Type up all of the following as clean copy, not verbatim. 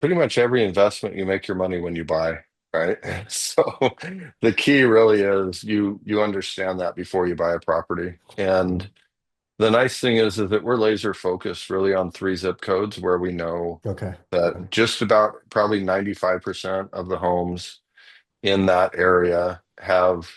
pretty much every investment you make your money when you buy, right? So the key really is you understand that before you buy a property. And Mhm. the nice thing is that we're laser focused really on three zip codes where we know Okay. that just about probably 95% of the homes in that area have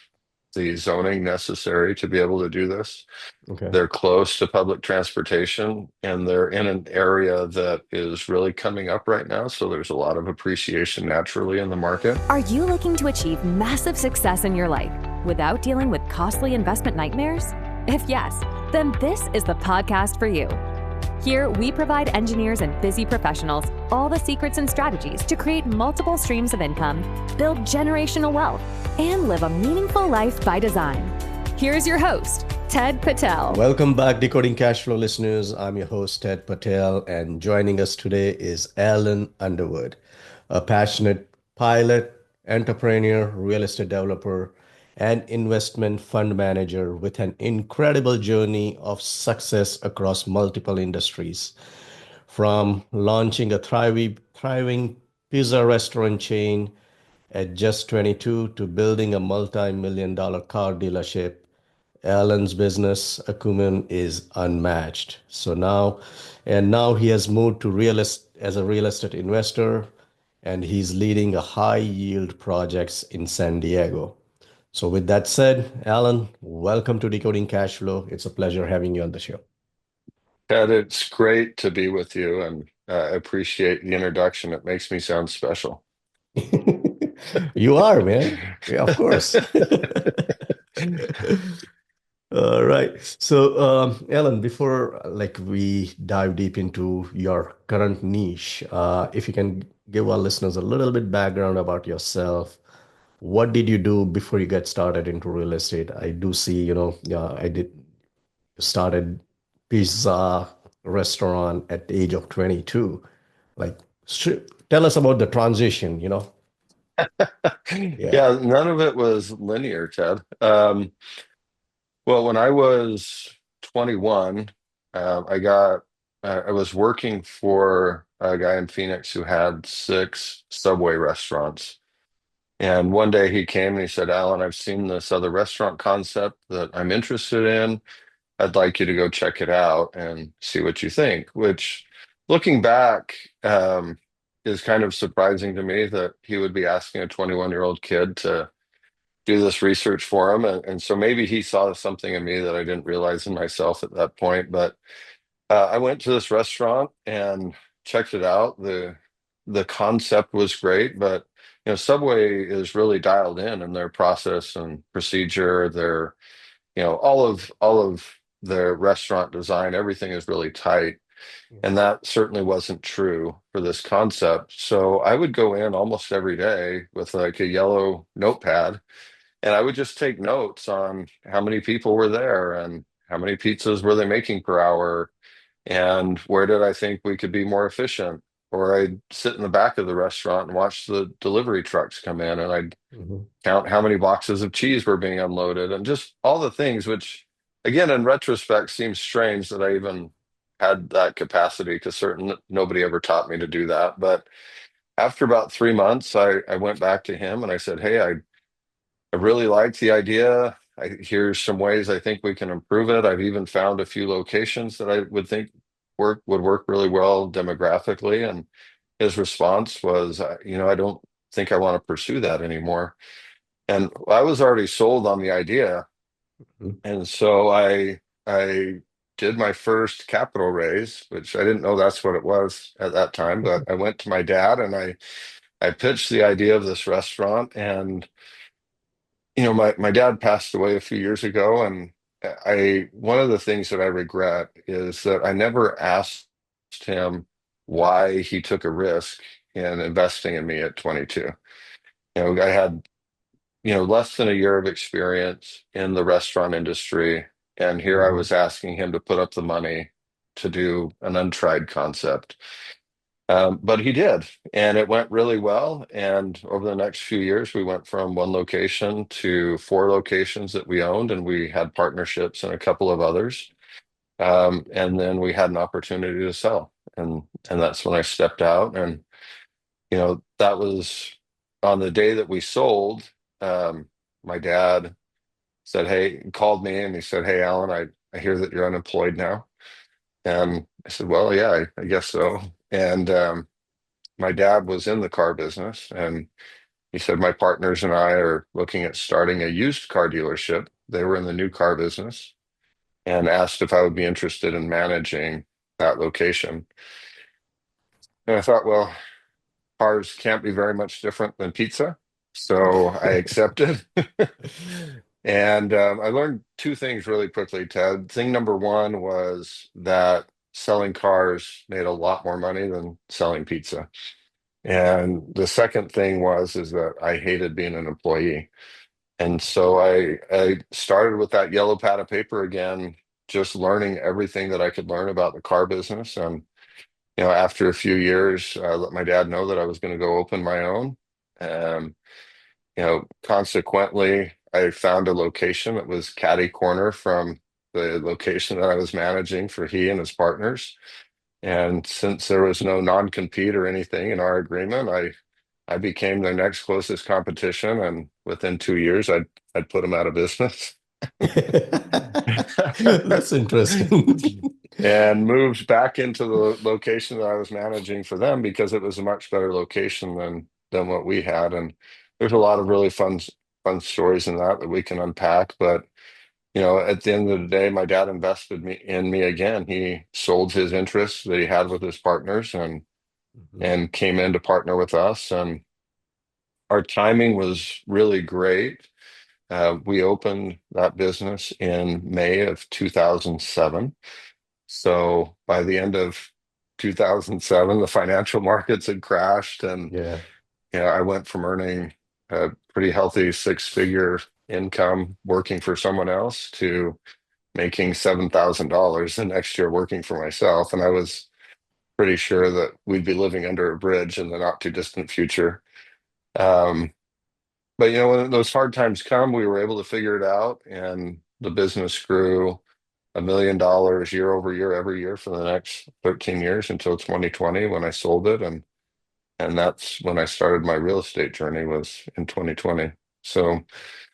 the zoning necessary to be able to do this. Okay. They're close to public transportation and they're in an area that is really coming up right now. So there's a lot of appreciation naturally in the market. Are you looking to achieve massive success in your life without dealing with costly investment nightmares? If yes, then this is the podcast for you. Here, we provide engineers and busy professionals all the secrets and strategies to create multiple streams of income, build generational wealth, and live a meaningful life by design. Here's your host, Ted Patel. Welcome back, Decoding Cash Flow listeners. I'm your host, Ted Patel, and joining us today is Alan Underwood, a passionate pilot, entrepreneur, real estate developer, and investment fund manager with an incredible journey of success across multiple industries. From launching a thriving pizza restaurant chain at just 22 to building a multi-million dollar car dealership, Alan's business acumen is unmatched. Now he has moved to as a real estate investor, and he's leading a high yield projects in San Diego. So with that said, Alan, welcome to Decoding Cash Flow. It's a pleasure having you on the show. Ted, it's great to be with you and I appreciate the introduction. It makes me sound special. You are, man. Yeah, of course. All right. So, Alan, before like we dive deep into your current niche, if you can give our listeners a little bit background about yourself, what did you do before you get started into real estate? I do see, I did started pizza restaurant at the age of 22. Like, tell us about the transition. Yeah. Yeah, none of it was linear, Ted. Well, when I was 21, I was working for a guy in Phoenix who had six Subway restaurants. And one day he came and he said, Alan, I've seen this other restaurant concept that I'm interested in. I'd like you to go check it out and see what you think, which looking back, is kind of surprising to me that he would be asking a 21-year-old kid to do this research for him. And so maybe he saw something in me that I didn't realize in myself at that point. But I went to this restaurant and checked it out. The concept was great, but Subway is really dialed in their process and procedure, their all of their restaurant design, everything is really tight. And that certainly wasn't true for this concept. So I would go in almost every day with like a yellow notepad and I would just take notes on how many people were there and how many pizzas were they making per hour and where did I think we could be more efficient. Or I'd sit in the back of the restaurant and watch the delivery trucks come in and I'd Mhm. count how many boxes of cheese were being unloaded and just all the things which again in retrospect seems strange that I even had that capacity because certain nobody ever taught me to do that. But after about 3 months I went back to him and I said, hey, I really like the idea. Here's some ways I think we can improve it. I've even found a few locations that I would think would work really well demographically. And his response was, I don't think I want to pursue that anymore. And I was already sold on the idea. Mhm. And so I did my first capital raise, which I didn't know that's what it was at that time, but I went to my dad and I pitched the idea of this restaurant and my dad passed away a few years ago, and I one of the things that I regret is that I never asked him why he took a risk in investing in me at 22. I had, less than a year of experience in the restaurant industry, and here I Mhm. was asking him to put up the money to do an untried concept. But he did, and it went really well. And over the next few years, we went from one location to four locations that we owned, and we had partnerships and a couple of others. And then we had an opportunity to sell, and that's when I stepped out. And that was on the day that we sold. My dad said, "Hey," called me and he said, "Hey, Alan, I hear that you're unemployed now." And I said, "Well, yeah, I guess so." And my dad was in the car business, and he said, "My partners and I are looking at starting a used car dealership." They were in the new car business and asked if I would be interested in managing that location. And I thought, well, cars can't be very much different than pizza. So I accepted. And I learned two things really quickly, Ted. Thing number one was that selling cars made a lot more money than selling pizza. And the second thing is that I hated being an employee. And so I started with that yellow pad of paper again, just learning everything that I could learn about the car business. And after a few years, I let my dad know that I was going to go open my own. Um, Consequently, I found a location that was catty corner from the location that I was managing for he and his partners. And since there was no non-compete or anything in our agreement, I became their next closest competition, and within 2 years, I'd put them out of business. That's interesting. And moved back into the location that I was managing for them because it was a much better location than what we had. And there's a lot of really fun stories in that we can unpack. But at the end of the day, my dad invested in me again. He sold his interests that he had with his partners Mhm. and came in to partner with us. And our timing was really great. We opened that business in May of 2007. So by the end of 2007, the financial markets had crashed, and Yeah. I went from earning a pretty healthy six-figure income working for someone else to making $7,000 the next year working for myself. And I was pretty sure that we'd be living under a bridge in the not too distant future. Um, but when those hard times come, we were able to figure it out, and the business grew $1 million year over year every year for the next 13 years until 2020 when I sold it, and that's when I started my real estate journey was in 2020. So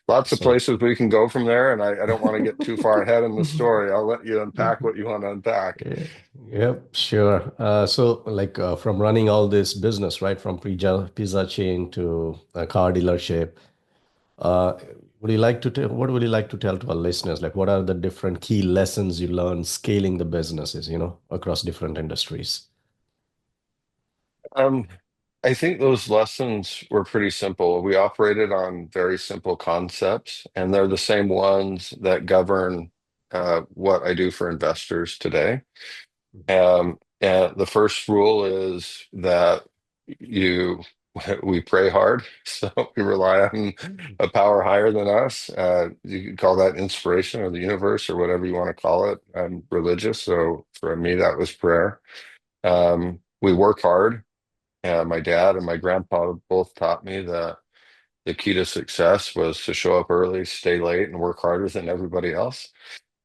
lots of Awesome. places we can go from there, and I don't want to get too far ahead in the story. I'll let you unpack what you want to unpack. Yeah, yep, sure. So, like from running all this business, right, from pizza chain to a car dealership, uh, would you like to tell, what would you like to tell to our listeners? Like, what are the different key lessons you learned scaling the businesses, across different industries? Um, I think those lessons were pretty simple. We operated on very simple concepts, and they're the same ones that govern what I do for investors today. And the first rule is that you we pray hard, so we rely on a power higher than us. You could call that inspiration or the universe or whatever you want to call it. I'm religious, so for me that was prayer. We work hard. My dad and my grandpa both taught me that the key to success was to show up early, stay late, and work harder than everybody else.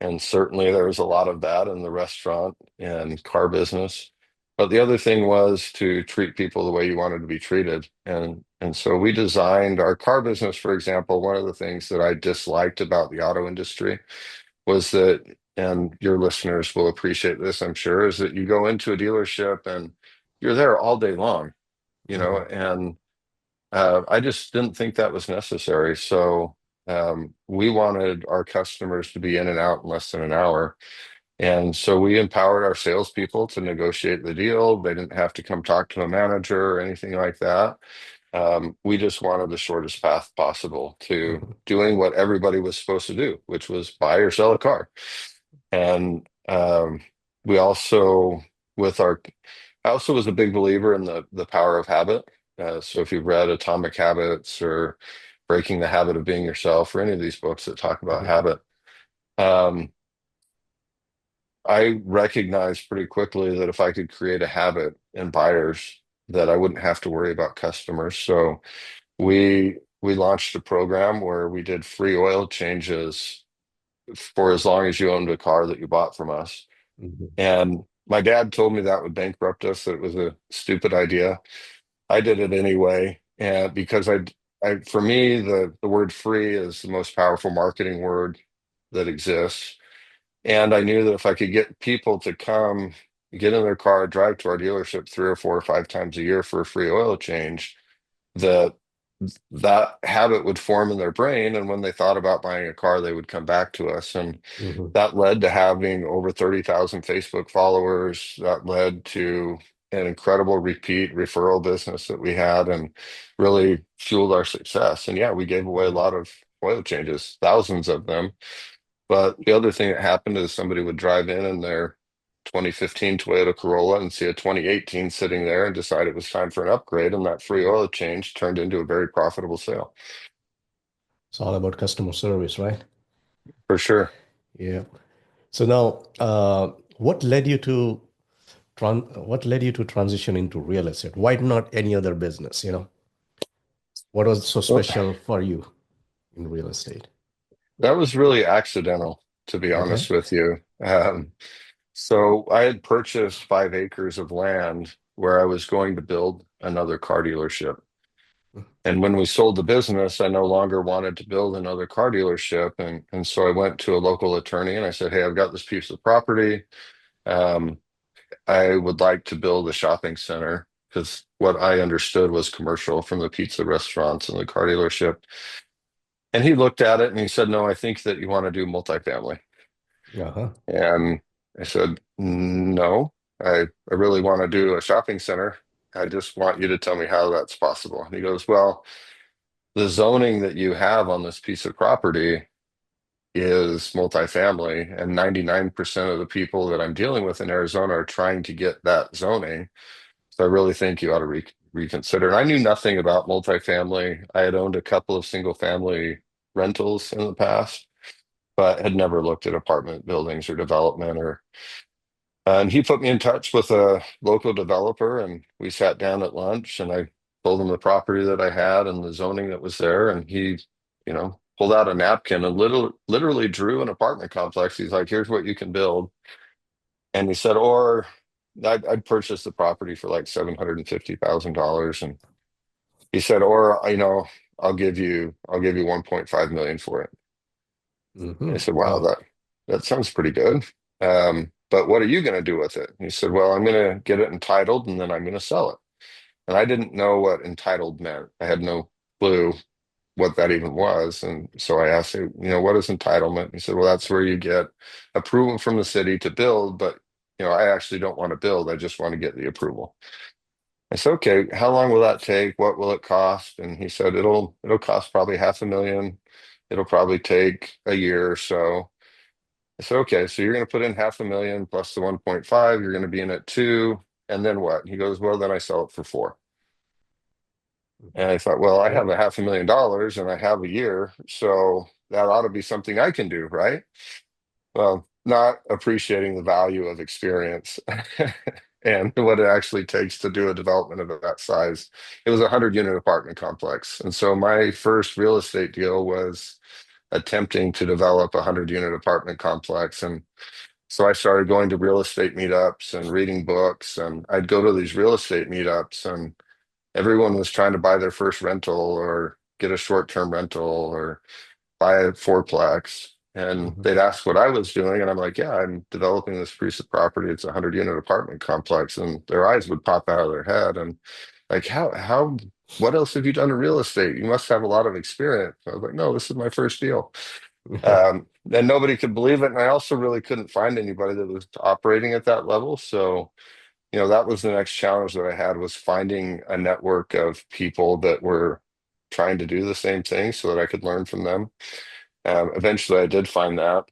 And certainly there was a lot of that in the restaurant and car business. But the other thing was to treat people the way you wanted to be treated. And so we designed our car business, for example. One of the things that I disliked about the auto industry was that, and your listeners will appreciate this, I'm sure, is that you go into a dealership and you're there all day long, Mhm. and I just didn't think that was necessary. So we wanted our customers to be in and out in less than an hour. And so we empowered our salespeople to negotiate the deal. They didn't have to come talk to a manager or anything like that. We just wanted the shortest path possible to Mhm. doing what everybody was supposed to do, which was buy or sell a car. And we also, with our, I also was a big believer in the power of habit. So if you've read Atomic Habits or Breaking the Habit of Being Yourself or any of these books that talk about Mhm. habit, um, I recognized pretty quickly that if I could create a habit in buyers, that I wouldn't have to worry about customers. So we launched a program where we did free oil changes for as long as you owned a car that you bought from us. Mhm. And my dad told me that would bankrupt us, that it was a stupid idea. I did it anyway, and because for me, the word free is the most powerful marketing word that exists. And I knew that if I could get people to come, get in their car, drive to our dealership 3 or 4 or 5 times a year for a free oil change, that that habit would form in their brain. And when they thought about buying a car, they would come back to us. And Hmm. that led to having over 30,000 Facebook followers. That led to an incredible repeat referral business that we had and really fueled our success. And yeah, we gave away a Hmm. lot of oil changes, thousands of them. But the other thing that happened is somebody would drive in their 2015 Toyota Corolla and see a 2018 sitting there and decide it was time for an upgrade, and that free oil change turned into a very profitable sale. It's all about customer service, right? For sure. Yeah. So now, what led you to transition into real estate? Why not any other business, you know? What was so Well, special for you in real estate? that was really accidental, to be Okay. honest with you. So I had purchased 5 acres of land where I was going to build another car dealership. And when we sold the business, I no longer wanted to build another car dealership. And so I went to a local attorney and I said, hey, I've got this piece of property. Um, I would like to build a shopping center because what I understood was commercial from the pizza restaurants and the car dealership. And he looked at it and he said, no, I think that you want to do multifamily. Uh-huh. And I said, no, I really want to do a shopping center. I just want you to tell me how that's possible. And he goes, well, the zoning that you have on this piece of property is multifamily, and 99% of the people that I'm dealing with in Arizona are trying to get that zoning. So I really think you ought to reconsider. And I knew nothing about multifamily. I had owned a couple of single family rentals in the past, but had never looked at apartment buildings or development or and he put me in touch with a local developer, and we sat down at lunch, and I told him the property that I had and the zoning that was there, and he, pulled out a napkin and literally drew an apartment complex. He's like, "Here's what you can build," and he said, "Or I'd purchased the property for like $750,000, and he said, "Or I'll give you 1.5 million for it." I Hmm. said, "Wow, Wow. that sounds pretty good. But what are you going to do with it?" And he said, "Well, I'm going to get it entitled and then I'm going to sell it." And I didn't know what entitled meant. I had no clue what that even was. And so I asked him, what is entitlement? He said, well, that's where you get approval from the city to build, but I actually don't want to build. I just want to get the approval. I said, okay, how long will that take? What will it cost? And he said, it'll cost probably 500,000. It'll probably take a year or so. I said, okay, so you're going to put in 500,000 plus the 1.5, you're going to be in at two. And then what? He goes, well, then I sell it for four. Mhm. And I thought, well, I have Great. a $500,000 and I have a year. So that ought to be something I can do, right? Well, not appreciating the value of experience and what it actually takes to do a development of that size. It was a 100-unit apartment complex. And so my first real estate deal was attempting to develop a 100-unit apartment complex. And so I started going to real estate meetups and reading books. And I'd go to these real estate meetups, and everyone was trying to buy their first rental or get a short-term rental or buy a fourplex. And Mhm. they'd ask what I was doing. And I'm like, yeah, I'm developing this piece of property. It's a 100-unit apartment complex. And their eyes would pop out of their head. And like, what else have you done in real estate? You must have a lot of experience. I was like, no, this is my first deal. And nobody could believe it. And I also really couldn't find anybody that was operating at that level. So, that was the next challenge that I had, was finding a network of people that were trying to do the same thing so that I could learn from them. Eventually I did find that,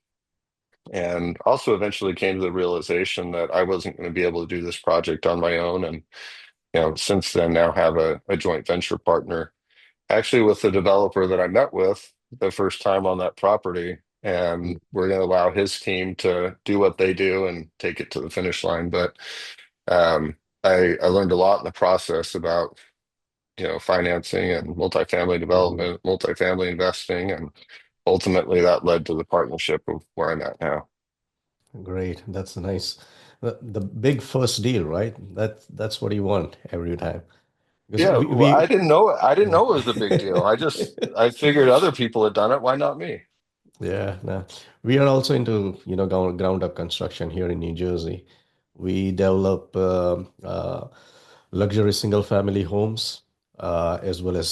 and also eventually came to the realization that I wasn't going to be able to do this project on my own. And, since then now have a joint venture partner, actually with the developer that I met with the first time on that property. And we're going to allow his team to do what they do and take it to the finish line. But I learned a lot in the process about, financing and multifamily Mhm. development, multifamily investing, and ultimately that led to the partnership of where I'm at now. Great. That's nice. The big first deal, right? That's what you want every time. Because Yeah, we, well, we I didn't know it was a big deal. I figured other people had done it. Why not me? Yeah, no. We are also into, ground up construction here in New Jersey. We develop luxury single family homes as well as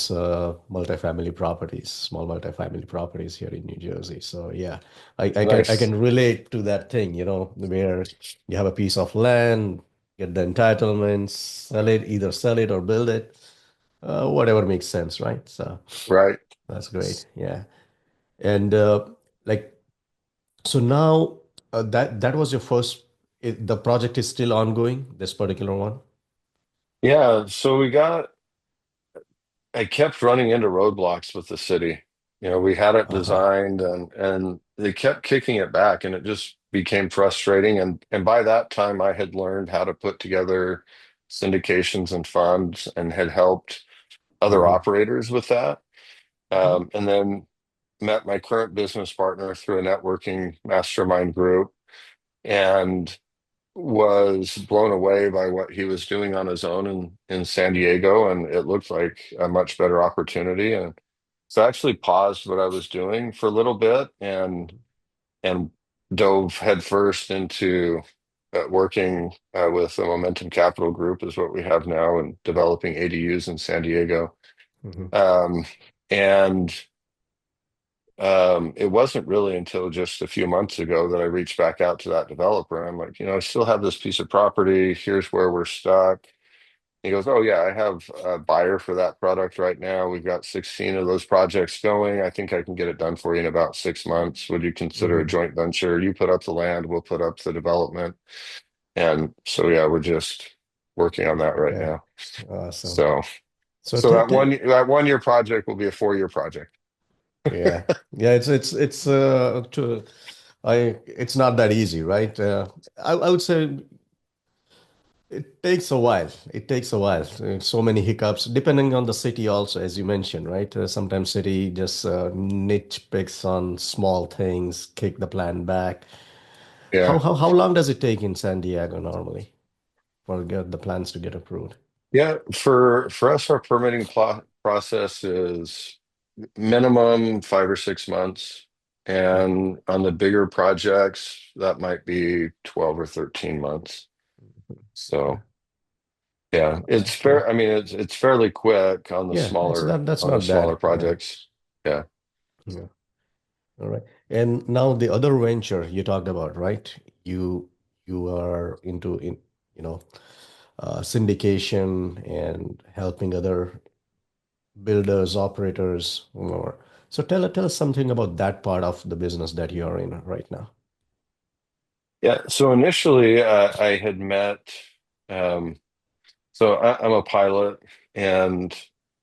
multifamily properties, small multifamily properties here in New Jersey. So yeah, I Nice. can relate to that thing, where you have a piece of land, get the entitlements, either sell it or build it, whatever makes sense, right? So Right. that's great. Yeah. And like so now that was your first. The project is still ongoing. This particular one. Yeah, so I kept running into roadblocks with the city. You know, we had it Uh-huh. designed and they kept kicking it back and it just became frustrating. And by that time I had learned how to put together syndications and funds and had helped other Hmm. operators with that. Hmm. And then met my current business partner through a networking mastermind group and was blown away by what he was doing on his own in San Diego, and it looked like a much better opportunity. And so I actually paused what I was doing for a little bit and dove headfirst into working with the Momentum Capital Group is what we have now and developing ADUs in San Diego. Hmm. Um, and it wasn't really until just a few months ago that I reached back out to that developer. I'm like, I still have this piece of property. Here's where we're stuck. He goes, "Oh, yeah, I have a buyer for that product right now. We've got 16 of those projects going. I think I can get it done for you in about 6 months. Would you consider a Hmm. joint venture? You put up the land, we'll put up the development." And so, yeah, we're just working on that right Okay. now. Awesome. So, So so that 1 year project will be a 4 year project. yeah, yeah. It's to I. It's not that easy, right? I would say it takes a while. It takes a while. So many hiccups, depending on the city also, as you mentioned, right? Sometimes city just niche picks on small things, kick the plan back. How, Yeah. how how long does it take in San Diego normally for get the plans to get approved? Yeah, for us, our permitting process is minimum 5 or 6 months, and on the bigger projects, that might be 12 or 13 months. Okay. So yeah, it's Okay. fair. I mean, it's fairly quick Yeah, that's on the not smaller bad. Yeah. projects. Yeah, Yeah. All right. And now the other venture you talked about, right? You you are into you know syndication and helping other builders, operators, more. So tell us something about that part of the business that you're in right now. yeah. So initially, I had met. Um, I'm a pilot, and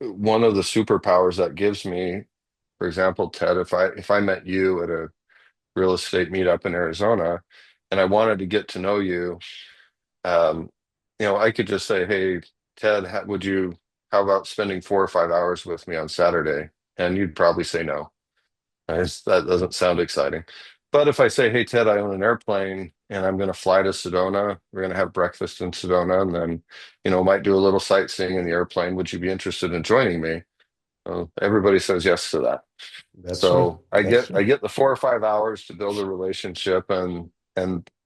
one of the superpowers that gives me, for example, Ted, if I met you at a real estate meetup in Arizona and I wanted to get to know you, um, I could just say, "Hey, Ted, how about spending 4 or 5 hours with me on Saturday?" And you'd probably say no. That doesn't sound exciting. But if I say, "Hey, Ted, I own an airplane and I'm going to fly to Sedona. We're going to have breakfast in Sedona and then, might do a little sightseeing in the airplane. Would you be interested in joining me?" Well, everybody says yes to that. That's true. So I That's get I true. get the 4 or 5 hours to build a relationship, and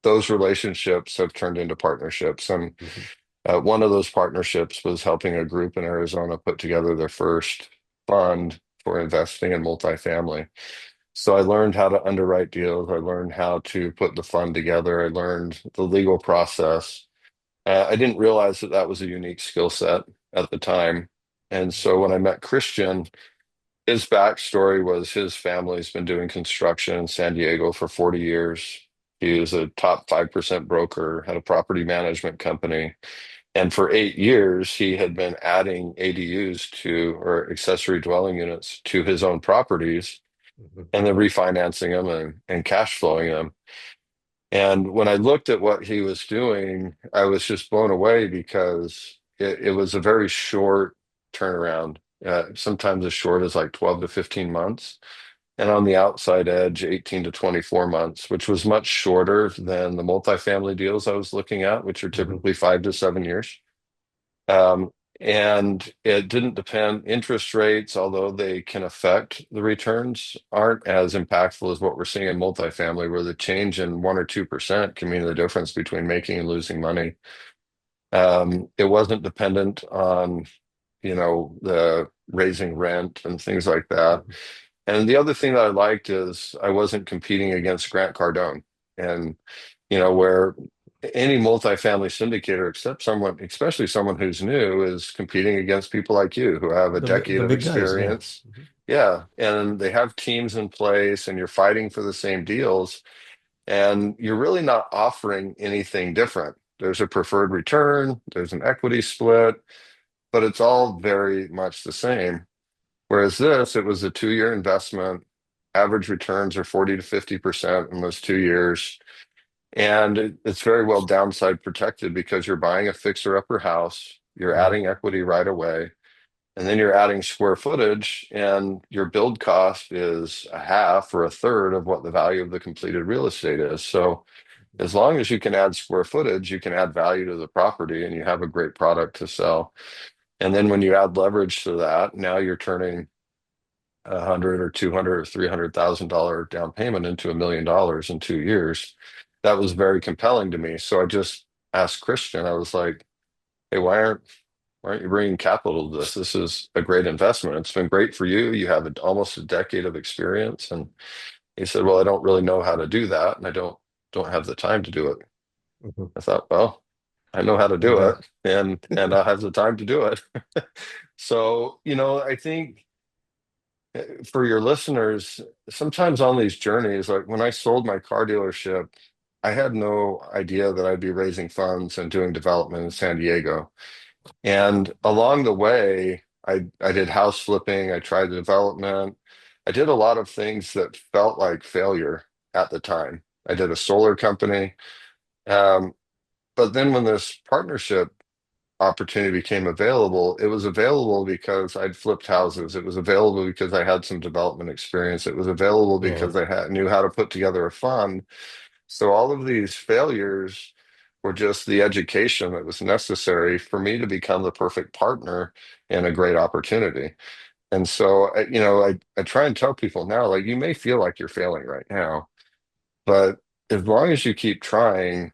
those relationships have turned into partnerships. And Mhm. one of those partnerships was helping a group in Arizona put together their first fund for investing in multifamily. So I learned how to underwrite deals. I learned how to put the fund together. I learned the legal process. I didn't realize that that was a unique skill set at the time. And so when I met Christian, his backstory was his family's been doing construction in San Diego for 40 years. He was a top 5% broker, had a property management company. And for 8 years, he had been adding ADUs or accessory dwelling units to his own properties Mhm. and then refinancing them and cash flowing them. And when I looked at what he was doing, I was just blown away because it was a very short turnaround, sometimes as short as like 12 to 15 months, and on the outside edge, 18 to 24 months, which was much shorter than the multifamily deals I was looking at, which are Mhm. typically 5 to 7 years. Um, And it didn't depend, interest rates, although they can affect the returns, aren't as impactful as what we're seeing in multifamily, where the change in 1 or 2% can mean the difference between making and losing money. It wasn't dependent on, the raising rent and things like that. Mhm. And the other thing that I liked is I wasn't competing against Grant Cardone. And, where any multifamily syndicator, except someone, especially someone who's new, is competing against people like you who have a decade The of big guys, yeah. experience. Yeah. And they have teams in place and you're fighting for the same deals. And you're really not offering anything different. There's a preferred return, there's an equity split, but it's all very much the same. Whereas this, it was a 2-year investment. Average returns are 40 to 50% in those 2 years. And it's very well downside protected because you're buying a fixer-upper house, you're Mhm. adding equity right away, and then you're adding square footage, and your build cost is a half or a third of what the value of the completed real estate is. So as long as you can add square footage, you can add value to the property and you have a great product to sell. And then when you add leverage to that, now you're turning 100 or 200 or $300,000 down payment into $1 million in 2 years. That was very compelling to me. So I just asked Christian, I was like, hey, why aren't you bringing capital to this? This is a great investment. It's been great for you. You have almost a decade of experience. And he said, well, I don't really know how to do that. And I don't have the time to do it. Mhm. I thought, well, I know how to I do it bet. and I have the time to do it. So, I think for your listeners, sometimes on these journeys, like when I sold my car dealership, I had no idea that I'd be raising funds and doing development in San Diego. And along the way, I did house flipping, I tried development, I did a lot of things that felt like failure at the time. I did a solar company. Um, but then when this partnership opportunity became available, it was available because I'd flipped houses. It was available because I had some development experience. It was available Yeah. because knew how to put together a fund. So all of these failures were just the education that was necessary for me to become the perfect partner in a great opportunity. And so, I try and tell people now, like, you may feel like you're failing right now, but as long as you keep trying,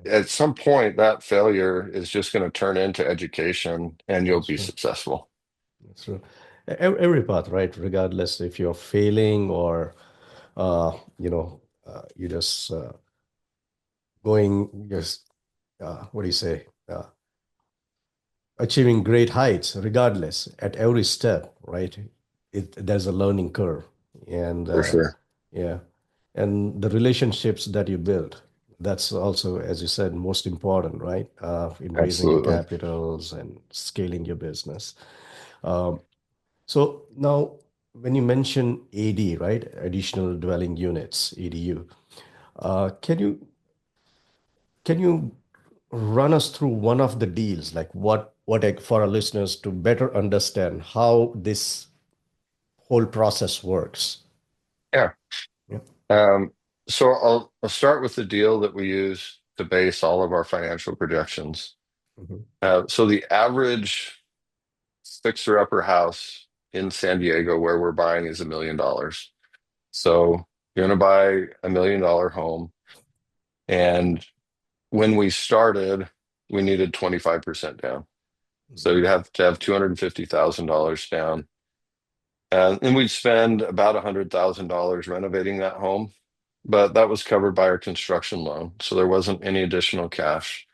at some point that failure is just going to turn into education and you'll That's be true. successful. That's true. Every path, right? Regardless if you're failing or you just going just what do you say? Achieving great heights, regardless, at every step, right? There's a learning curve, and For sure. yeah, and the relationships that you build. That's also, as you said, most important, right? In raising Absolutely. capitals and scaling your business. Um, So now, when you mention AD, right, additional dwelling units, ADU, can you run us through one of the deals, like for our listeners to better understand how this whole process works? Yeah. Yeah. Um, so I'll start with the deal that we use to base all of our financial projections. Mhm. So the average fixer-upper house in San Diego where we're buying is $1 million. So you're going to buy $1 million home. And when we started, we needed 25% down. So Mhm. you'd have to have $250,000 down. And we'd spend about $100,000 renovating that home. But that was covered by our construction loan. So there wasn't any additional cash.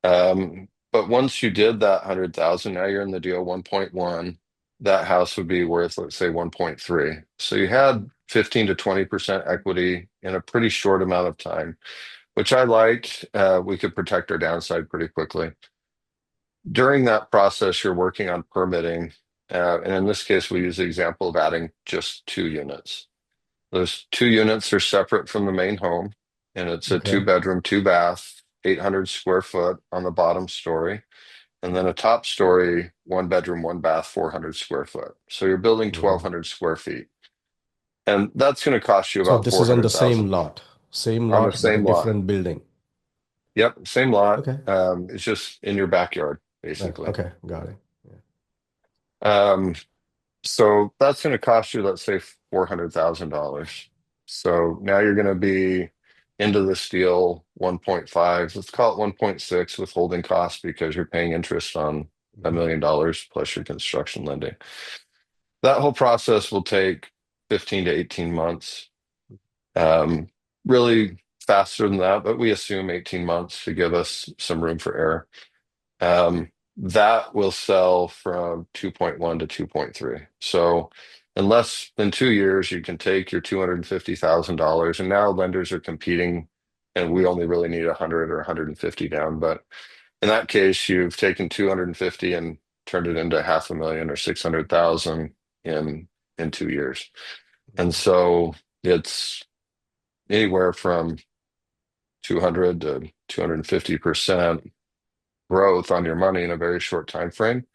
But once you did that 100,000, now you're in the deal 1.1. That house would be worth, let's say, 1.3. So you had 15 to 20% equity in a pretty short amount of time, which I liked. We could protect our downside pretty quickly. During that process, you're working on permitting. And in this case, we use the example of adding just 2 units. Those 2 units are separate from the main home, and it's a two Okay. bedroom, two bath, 800 square foot on the bottom story, and then a top story, 1 bedroom, one bath, 400 square foot. So you're building Mhm. 1,200 square feet, and that's going to cost you So about this is on the 400,000 same on the lot, but a same lot. different building. Yep, same lot. Okay. It's just in your backyard. basically. Okay, got it. Yeah. Um, so that's going to cost you, let's say, $400,000. So now you're going to be into this deal 1.5, let's call it 1.6 with holding costs because you're paying interest on $1 Mhm. million plus your construction lending. That whole process will take 15 to 18 months. Um, Really faster than that, but we assume 18 months to give us some room for error. That will sell from 2.1 to 2.3. So in less than 2 years, you can take your $250,000, and now lenders are competing, and we only really need 100 or 150 down. But in that case, you've taken 250 and turned it into 500,000 or 600,000 in 2 years. And so it's anywhere from 200 to 250% growth on your money in a very short time frame.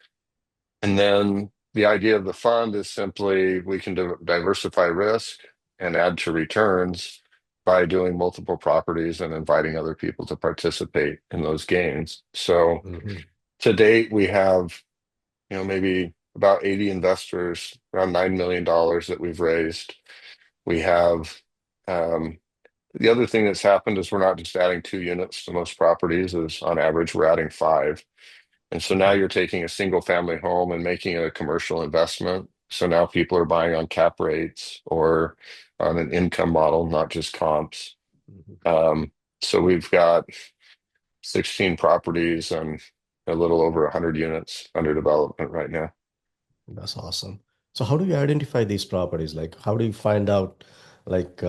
And then the idea of the fund is simply we can diversify risk and add to returns by doing multiple properties and inviting other people to participate in those gains. So Mhm. to date, we have, maybe about 80 investors, around $9 million that we've raised. We have, um, the other thing that's happened is we're not just adding 2 units to most properties, is on average, we're adding five. And so now Mhm. you're taking a single family home and making it a commercial investment. So now people are buying on cap rates or on an income model, not just comps. Mhm. Um, so we've got 16 properties and a little over 100 units under development right now. That's awesome. So how do you identify these properties? Like, how do you find out, like,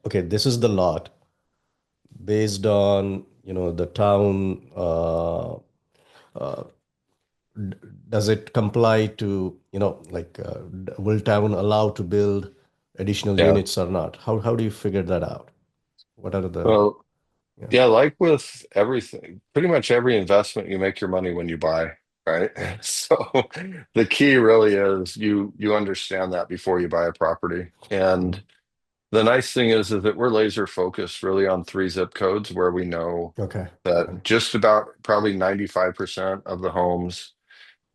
okay, this is the lot based on, the town, uh, d- does it comply to, like, will town allow to build additional Yeah. units or not? How do you figure that out? What are the, Well, yeah, yeah, like with everything, pretty much every investment, you make your money when you buy, right? yeah. So the key really is you understand that before you buy a property. And Mhm. the nice thing is that we're laser focused really on three zip codes where we know Okay. Okay. that just about probably 95% of the homes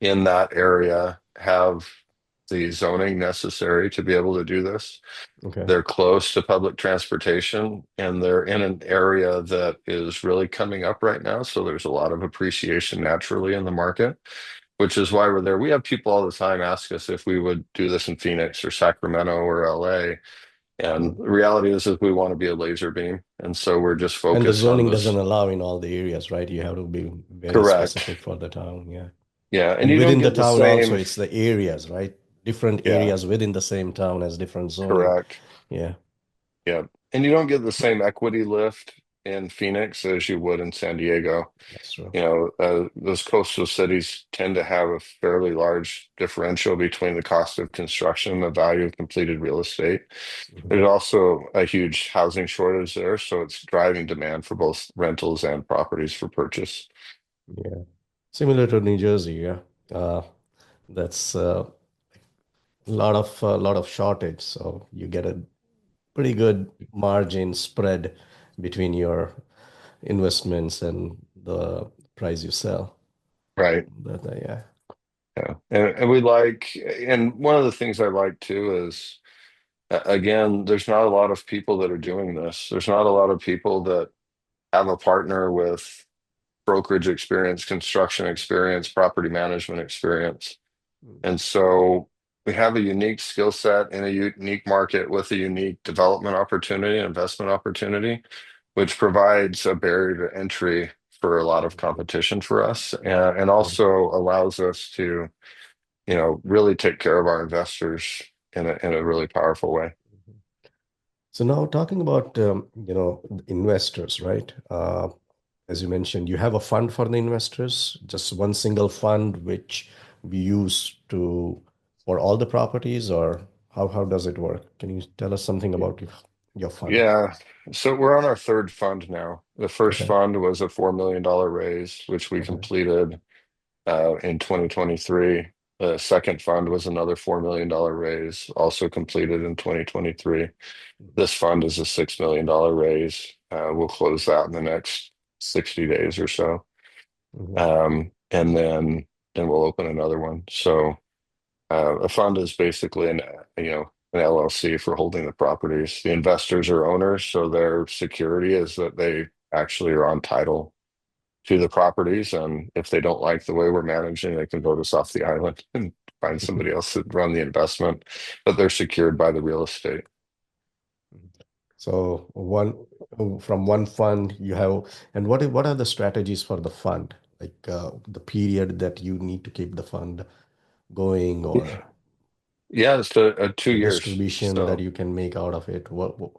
in that area have the zoning necessary to be able to do this. Okay. They're close to public transportation and they're in an area that is really coming up right now. So there's a lot of appreciation naturally in the market, which is why we're there. We have people all the time ask us if we would do this in Phoenix or Sacramento or LA. And Mhm. the reality is we want to be a laser beam. And so we're just And the focused on zoning doesn't this. allow in all the areas, right? You have to be very Correct. specific for the town. Yeah. Yeah. And And you don't within the get the town also, same. it's the areas, right? Different Yeah, areas within the same town has different zoning. correct. Yeah, Yeah. And you don't get the same equity lift in Phoenix as you would in San Diego. that's true. Those coastal cities tend to have a fairly large differential between the cost of construction and the value of completed real estate. Mhm. There's also a huge housing shortage there, so it's driving demand for both rentals and properties for purchase. Yeah. Similar to New Jersey, yeah. That's a lot of shortage, so you get a pretty good margin spread between your investments and the price you sell. Right. But yeah. Yeah. And we like, and one of the things I like too is, again, there's not a lot of people that are doing this. There's not a lot of people that have a partner with brokerage experience, construction experience, property management experience. And so we have a unique skill set in a unique market with a unique development opportunity, investment opportunity, which provides a barrier to entry for a lot of competition for us, and Mhm. also allows us to, really take care of our investors in a really powerful way. So now talking about investors, right? As you mentioned, you have a fund for the investors, just one single fund which we use to for all the properties, or how does it work? Can you tell us something about your fund? Yeah. So we're on our third fund now. The first Okay. fund was a $4 million raise, which we Okay. completed in 2023. The second fund was another $4 million raise, also completed in 2023. Mhm. This fund is a $6 million raise. We'll close that in the next 60 days or so. Mhm. Um, and then we'll open another one. So a fund is basically an LLC for holding the properties. The investors are owners, so their security is that they actually are on title to the properties. And if they don't like the way we're managing, they can vote us off the island and find somebody else to run the investment. But they're secured by the real estate. So from one fund you have, and what are the strategies for the fund? Like the period that you need to keep the fund going, or Yeah, it's a two the years. distribution that So you can make out of it.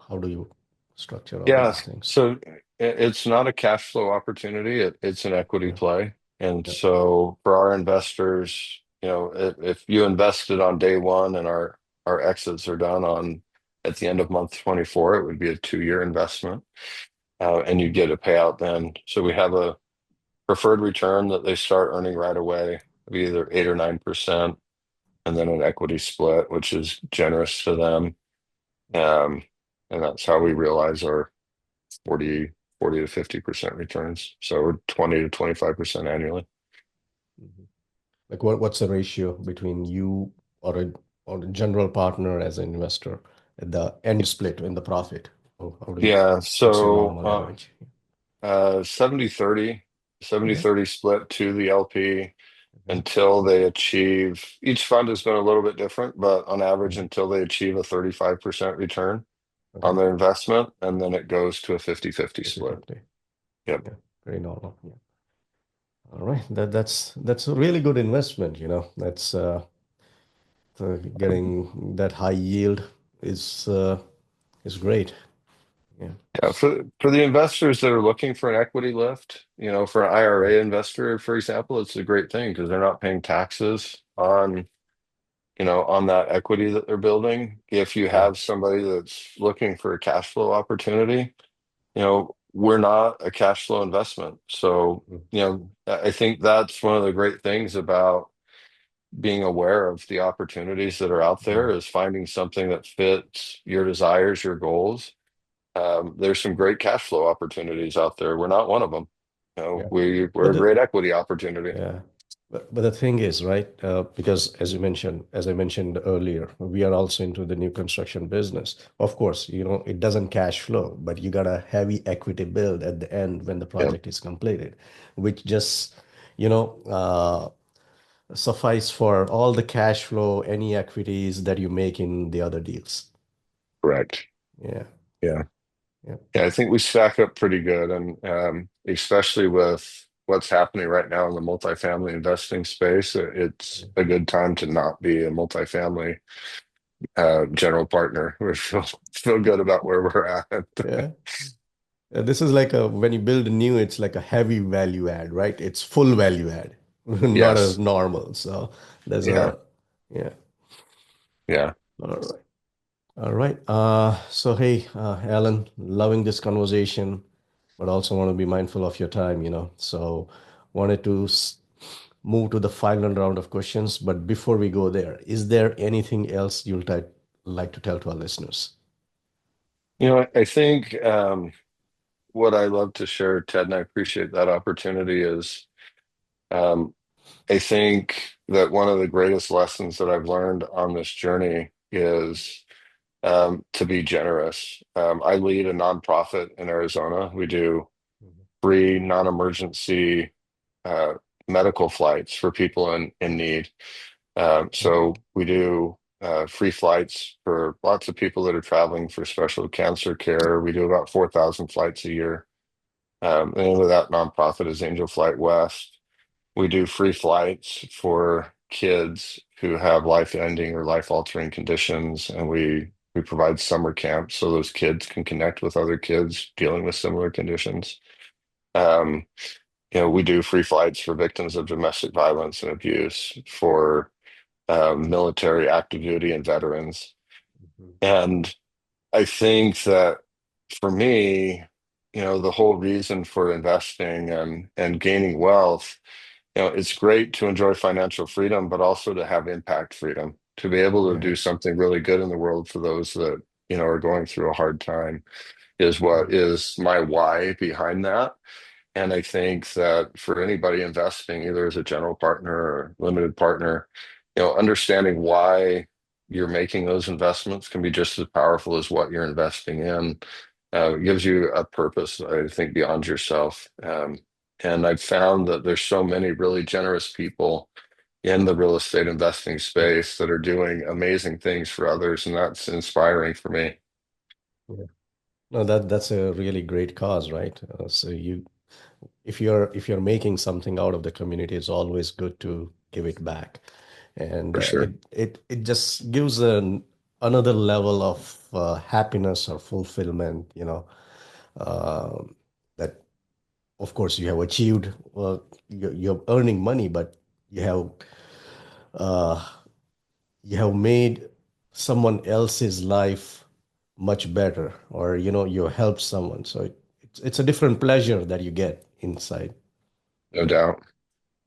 How do you structure all yeah, these things? so it's not a cash flow opportunity. It's an equity Yeah. play. And Yep. so for our investors, if you invested on day one and our exits are done on at the end of month 24, it would be a 2-year investment. And you Mhm. get a payout then. So we have a preferred return that they start earning right away, of either 8 or 9%, and then an equity split, which is generous to them. Mhm. Um, and that's how we realize our 40 to 50% returns. So 20 to 25% annually. Mhm. Like what's the ratio between you or a general partner as an investor at the end split in the profit? How do you, Yeah. what's your So normal average? 70/30, seventy Okay. thirty split to the LP Okay. until they achieve, each fund has been a little bit different, but on average, Mhm. until they achieve a 35% return on Okay. their investment, and then it goes to a 50/50 split. 50/50. Yep. Yeah. Very normal. Yeah. All right. That's a really good investment, That's getting that high yield is great. Yeah. Yeah, for the investors that are looking for an equity lift, for an Mm. IRA investor, for example, it's a great thing because they're not paying taxes on that equity that they're building. If you Yeah. have somebody that's looking for a cash flow opportunity, we're not a cash flow investment. So, Mm. I think that's one of the great things about being aware of the opportunities that are out there Mhm. is finding something that fits your desires, your goals. There's some great cash flow opportunities out there. We're not one of them. Yeah. We're But a great equity opportunity. yeah. But the thing is, right? Because as I mentioned earlier, we are also into the new construction business. Of course, it doesn't cash flow, but you got a heavy equity build at the end when the Yeah, project is completed, which just, you know, uh, suffice for all the cash flow, any equities that you make in the other deals. correct. Yeah. Yeah. Yeah. Yeah, I think we stack up pretty good, and especially with what's happening right now in the multifamily investing space, it's a good time to not be a multifamily general partner. We feel good about where we're at. Yeah. This is like when you build a new, it's like a heavy value add, right? It's full value add, not a Yes. normal. So there's Yeah. yeah. Yeah. All right. All right. So hey, Alan, loving this conversation, but also want to be mindful of your time, So wanted to move to the final round of questions. But before we go there, is there anything else like to tell to our listeners? I think what I love to share, Ted, and I appreciate that opportunity, is um, I think that one of the greatest lessons that I've learned on this journey is to be generous. I lead a nonprofit in Arizona. We do Mhm. free, non-emergency uh, medical flights for people in need. Okay. So we do free flights for lots of people that are traveling for special cancer care. We do about 4,000 flights a year. The name of that nonprofit is Angel Flight West. We do free flights for kids who have life-ending or life-altering conditions, and we provide summer camps so those kids can connect with other kids dealing with similar conditions. Um, we do free flights for victims of domestic violence and abuse, for military active duty and veterans. Mhm. And I think that for me, the whole reason for investing and gaining wealth, it's great to enjoy financial freedom, but also to have impact freedom, to be able to Yeah. do something really good in the world for those that, are going through a hard time is what Mhm. is my why behind that. And I think that for anybody investing, either as a general partner or limited partner, understanding why you're making those investments can be just as powerful as what you're investing in. It gives you a purpose, I think, beyond yourself. And I've found that there's so many really generous people in the real estate investing space that are doing amazing things for others, and that's inspiring for me. Yeah. No, that's a really great cause, right? So if you're making something out of the community, it's always good to give it back, and For sure. it just gives another level of happiness or fulfillment, um, that of course you have achieved. Well, you're earning money, but you have uh, you have made someone else's life much better, or you helped someone. So it's a different pleasure that you get inside. No doubt.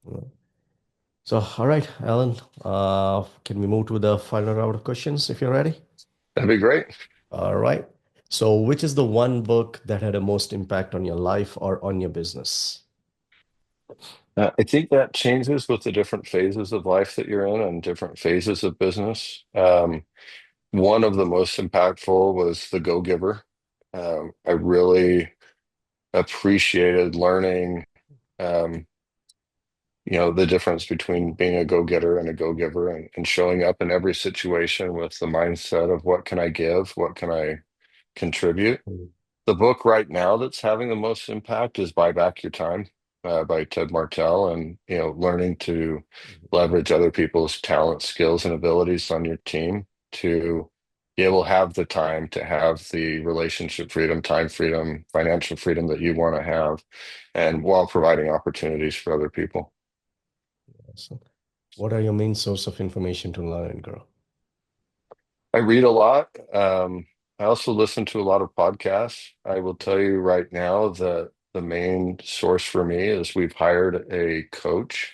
you know. So, all right, Alan, can we move to the final round of questions if you're ready? That'd be great. All right. So, which is the one book that had the most impact on your life or on your business? I think that changes with the different phases of life that you're in and different phases of business. One of the most impactful was The Go-Giver. I really appreciated learning, um, the difference between being a go-getter and a go-giver, and showing up in every situation with the mindset of what can I give, what can I contribute. Mhm. The book right now that's having the most impact is Buy Back Your Time by Ted Martell, and learning to leverage other people's talents, skills, and abilities on your team to be able to have the time to have the relationship freedom, time freedom, financial freedom that you want to have, and while providing opportunities for other people. So, what are your main source of information to learn and grow? I read a lot. I also listen to a lot of podcasts. I will tell you right now that the main source for me is we've hired a coach,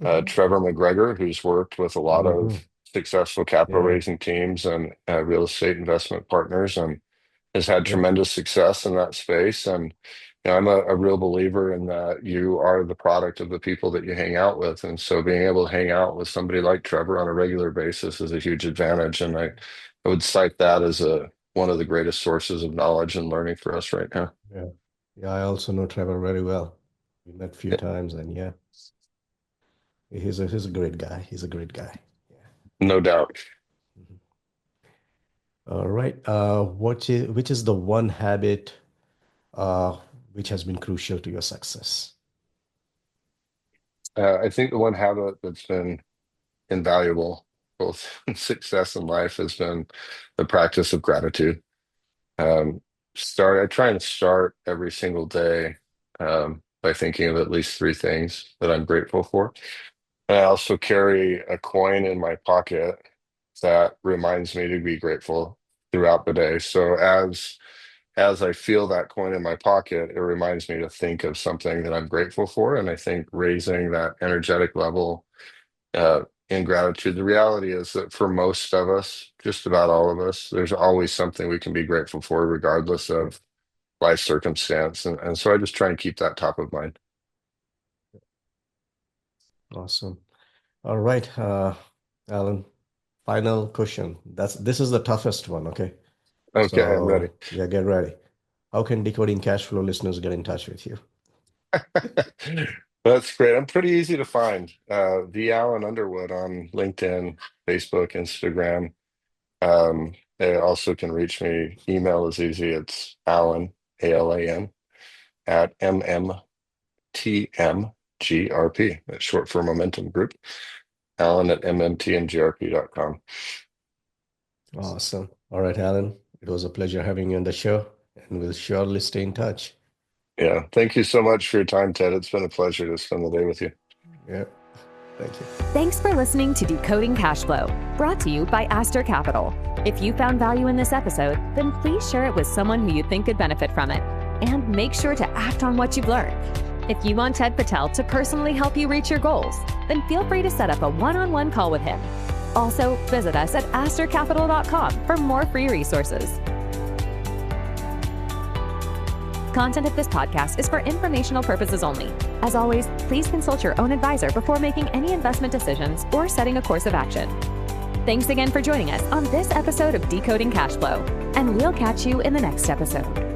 Mhm. Trevor McGregor, who's worked with a lot of Mhm. successful capital Yeah, raising teams and real estate investment partners, and has had yeah, tremendous success in that space. And I'm a real believer in that you are the product of the people that you hang out with. And so being able to hang out with somebody like Trevor on a regular basis is a huge advantage. And I would cite that as one of the greatest sources of knowledge and learning for us right now. yeah. Yeah, I also know Trevor very well. We met a few times, and yeah, he's a great guy. He's a great guy. Yeah. No doubt. Mhm. All right. Which is the one habit uh, which has been crucial to your success? I think the one habit that's been invaluable, both in success and life, has been the practice of gratitude. Um, I try and start every single day by thinking of at least three things that I'm grateful for. And I also carry a coin in my pocket that reminds me to be grateful throughout the day. So as I feel that coin in my pocket, it reminds me to think of something that I'm grateful for. And I think raising that energetic level in gratitude. The reality is that for most of us, just about all of us, there's always something we can be grateful for, regardless Yeah. of life circumstance. And so I just try and keep that top of mind. Awesome. All right, Alan. Final question. This is the toughest one. Okay. Okay, I'm ready. So yeah, get ready. How can Decoding Cash Flow listeners get in touch with you? That's great. I'm pretty easy to find. The Alan Underwood on LinkedIn, Facebook, Instagram. They also can reach me. Email is easy. It's Alan, ALAN, at MMTMGRP. That's short for Momentum Group. Alan at MMTMGRP.com. Awesome. All right, Alan. It was a pleasure having you on the show, and we'll surely stay in touch. Yeah. Thank you so much for your time, Ted. It's been a pleasure to spend the day with you. Yeah. Thank you. Thanks for listening to Decoding Cash Flow, brought to you by Aster Capital. If you found value in this episode, then please share it with someone who you think could benefit from it. And make sure to act on what you've learned. If you want Ted Patel to personally help you reach your goals, then feel free to set up a one-on-one call with him. Also, visit us at astercapital.com for more free resources. Content of this podcast is for informational purposes only. As always, please consult your own advisor before making any investment decisions or setting a course of action. Thanks again for joining us on this episode of Decoding Cash Flow, and we'll catch you in the next episode.